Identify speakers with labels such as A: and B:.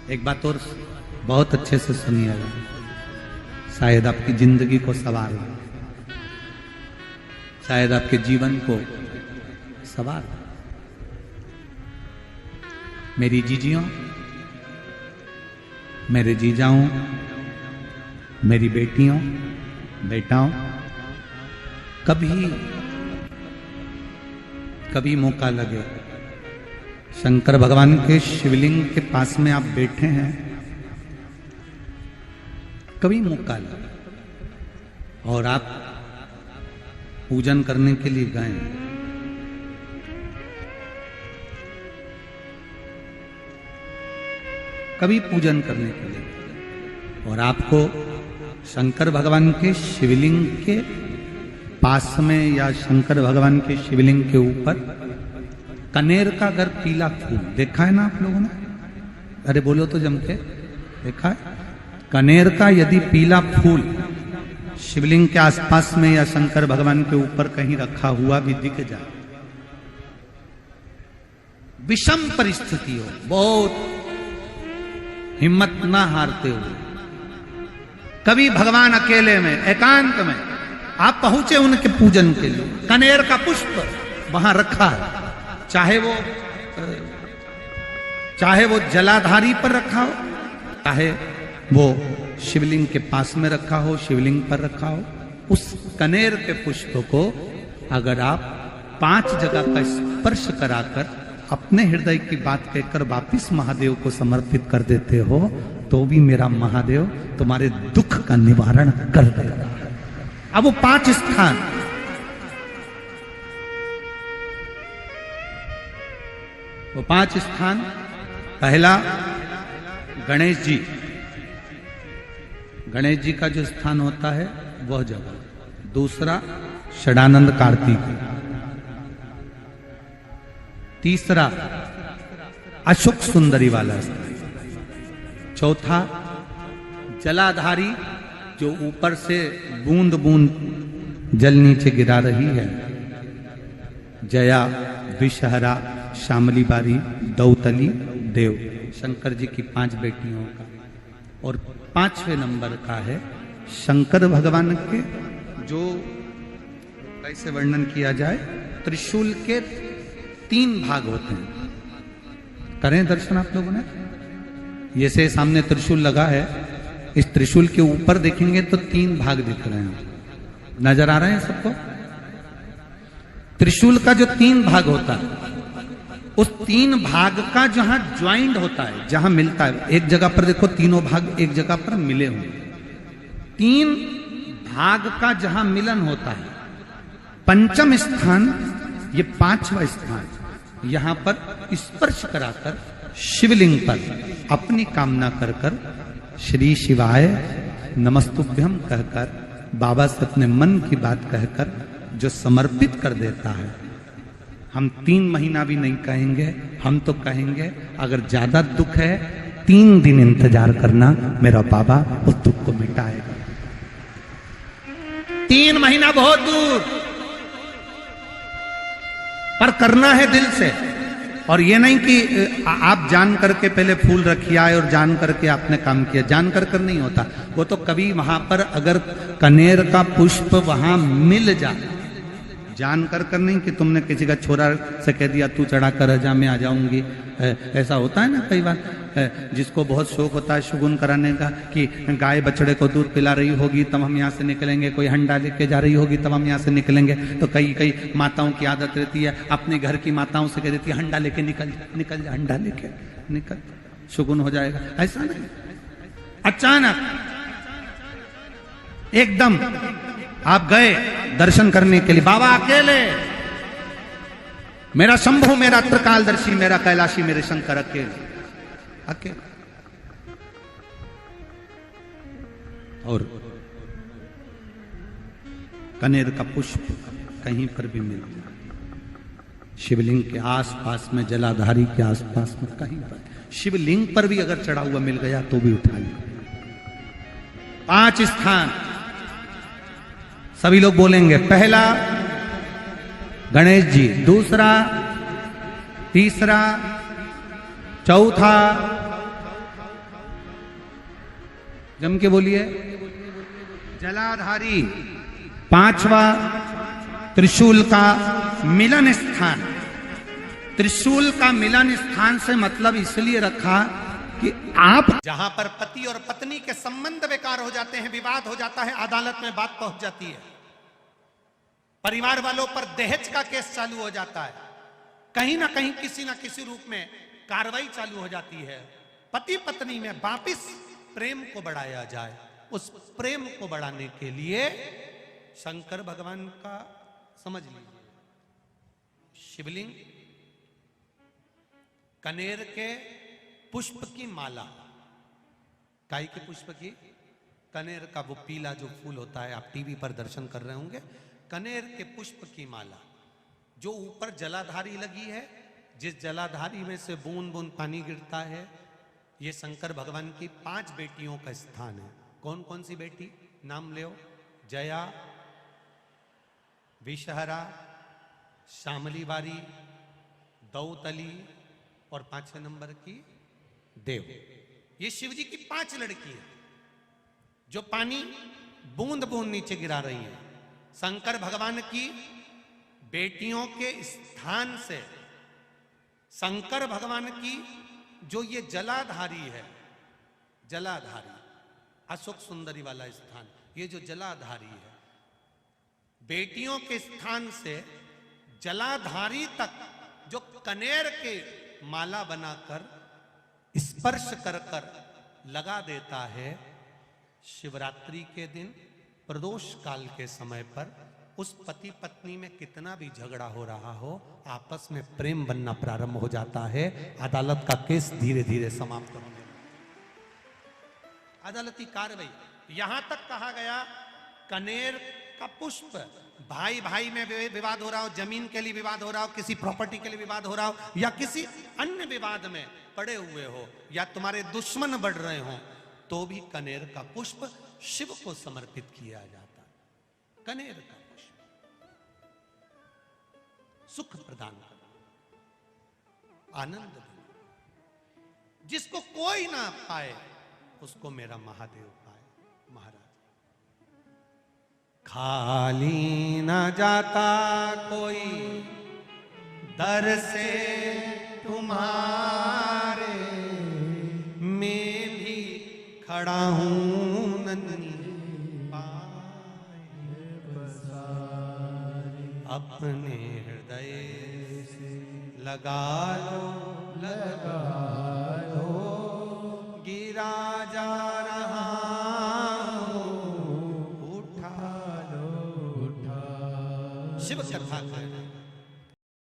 A: एक बात और बहुत अच्छे से सुनिएगा, शायद आपकी जिंदगी को सवार हो, शायद आपके जीवन को सवार हो। मेरी जीजियों, मेरे जीजाओं, मेरी बेटियों, बेटाओं, कभी मौका लगे, शंकर भगवान के शिवलिंग के पास में आप बैठे हैं, कभी मौका लगे और आप पूजन करने के लिए गए, कभी पूजन करने के लिए और आपको शंकर भगवान के शिवलिंग के पास में या शंकर भगवान के शिवलिंग के ऊपर कनेर का अगर पीला फूल देखा है ना आप लोगों ने? अरे बोलो तो जम के, देखा है? कनेर का यदि पीला फूल शिवलिंग के आसपास में या शंकर भगवान के ऊपर कहीं रखा हुआ भी दिख जाए, विषम परिस्थिति हो, बहुत हिम्मत ना हारते हुए, कभी भगवान अकेले में एकांत में आप पहुंचे उनके पूजन के लिए, कनेर का पुष्प वहां रखा है, चाहे वो जलाधारी पर रखा हो, चाहे वो शिवलिंग के पास में रखा हो, शिवलिंग पर रखा हो, उस कनेर के पुष्प को अगर आप 5 जगह का स्पर्श कराकर अपने हृदय की बात कहकर वापिस महादेव को समर्पित कर देते हो, तो भी मेरा महादेव तुम्हारे दुख का निवारण कर देगा। अब वो 5 स्थान, वो 5 स्थान, पहला गणेश जी, गणेश जी का जो स्थान होता है वह जगह, दूसरा षडानंद कार्तिक, तीसरा अशोक सुंदरी वाला स्थान, चौथा जलाधारी जो ऊपर से बूंद बूंद जल नीचे गिरा रही है, जया, विषहरा, श्यामली बारी, दौतली, देव, शंकर जी की 5 बेटियों का, और 5वें नंबर का है शंकर भगवान के, जो कैसे वर्णन किया जाए, त्रिशूल के 3 भाग होते हैं। करें दर्शन आप लोगों ने? ये से सामने त्रिशूल लगा है, इस त्रिशूल के ऊपर देखेंगे तो 3 भाग दिख रहे हैं, नजर आ रहे हैं सबको? त्रिशूल का जो 3 भाग होता है, उस 3 भाग का जहां ज्वाइंट होता है, जहां मिलता है, एक जगह पर देखो तीनों भाग एक जगह पर मिले हुए, 3 भाग का जहां मिलन होता है, 5वां स्थान, ये 5वां स्थान, यहां पर स्पर्श कराकर शिवलिंग पर अपनी कामना कर कर श्री शिवाय नमस्तुभ्यम कहकर, बाबा से अपने मन की बात कहकर जो समर्पित कर देता है, हम 3 महीना भी नहीं कहेंगे, हम तो कहेंगे अगर ज्यादा दुख है 3 दिन इंतजार करना, मेरा बाबा उस दुख को मिटाएगा। 3 महीना बहुत दूर, पर करना है दिल से, और ये नहीं कि आप जान करके पहले फूल रखिए आए और जान करके आपने काम किया, जान कर नहीं होता वो तो। कभी वहां पर अगर कनेर का पुष्प वहां मिल जाए, जान कर नहीं कि तुमने किसी का छोरा से कह दिया तू चढ़ा कर जा, मैं आ जाऊंगी, ऐसा होता है ना कई बार, जिसको बहुत शौक होता है शगुन कराने का, कि गाय बछड़े को दूध पिला रही होगी तब हम यहाँ से निकलेंगे, कोई हंडा लेके जा रही होगी तब हम यहाँ से निकलेंगे, तो कई माताओं की आदत रहती है, अपने घर की माताओं से कह देती है हंडा लेके निकल जा, हंडा लेके निकल, शगुन हो जाएगा। ऐसा नहीं, अचानक एकदम आप गए दर्शन करने के लिए, बाबा अकेले, मेरा शंभु, मेरा त्रिकालदर्शी, मेरा कैलाशी, मेरे शंकर अकेले, और कनेर का पुष्प कहीं पर भी मिल जाए, शिवलिंग के आसपास में, जलाधारी के आसपास में कहीं पर, शिवलिंग पर भी अगर चढ़ा हुआ मिल गया तो भी उठा लिया। 5 स्थान सभी लोग बोलेंगे, पहला गणेश जी, दूसरा, तीसरा, चौथा, जम के बोलिए। जलाधारी, पांचवा त्रिशूल का मिलन स्थान। त्रिशूल का मिलन स्थान से मतलब इसलिए रखा कि आप
B: जहां पर पति और पत्नी के संबंध बेकार हो जाते हैं, विवाद हो जाता है, अदालत में बात पहुंच जाती है, परिवार वालों पर दहेज का केस चालू हो जाता है, कहीं ना कहीं किसी ना किसी रूप में कार्रवाई चालू हो जाती है, पति पत्नी में वापिस प्रेम को बढ़ाया जाए, उस प्रेम को बढ़ाने के लिए शंकर भगवान का समझ लीजिए शिवलिंग, कनेर के पुष्प की माला, काई के पुष्प की, कनेर का वो पीला जो फूल होता है, आप टीवी पर दर्शन कर रहे होंगे, कनेर के पुष्प की माला जो ऊपर जलाधारी लगी है, जिस जलाधारी में से बूंद बूंद पानी गिरता है, ये शंकर भगवान की 5 बेटियों का स्थान है। कौन कौन सी बेटी नाम ले? जया, विषहरा, श्यामली बारी, दौतली और 5वें नंबर की देव। ये शिव जी की 5 लड़की है जो पानी बूंद बूंद नीचे गिरा रही है। शंकर भगवान की बेटियों के स्थान से शंकर भगवान की जो ये जलाधारी है, जलाधारी अशोक सुंदरी वाला स्थान, ये जो जलाधारी है, बेटियों के स्थान से जलाधारी तक जो कनेर के माला बनाकर स्पर्श कर कर लगा देता है, शिवरात्रि के दिन प्रदोष काल के समय पर उस पति पत्नी में कितना भी झगड़ा हो रहा हो, आपस में प्रेम बनना प्रारंभ हो जाता है। अदालत का केस धीरे धीरे समाप्त होने लगता है। अदालती कार्रवाई, यहां तक कहा गया कनेर का पुष्प, भाई भाई में विवाद हो रहा हो, जमीन के लिए विवाद हो रहा हो, किसी प्रॉपर्टी के लिए विवाद हो रहा हो, या किसी अन्य विवाद में पड़े हुए हो, या तुम्हारे दुश्मन बढ़ रहे हो, तो भी कनेर का पुष्प शिव को समर्पित किया जाता है। कनेर का पुष्प सुख प्रदान करना, आनंद देना, जिसको कोई ना पाए उसको मेरा महादेव पाए। महाराज, खाली ना जाता कोई दर से तुम्हारे, मैं भी खड़ा हूं नन्ही पाए बसारे, अपने हृदय से लगा लो, लगा लो, गिरा जा रहा हूं, उठा लो, उठा। शिव कथा है,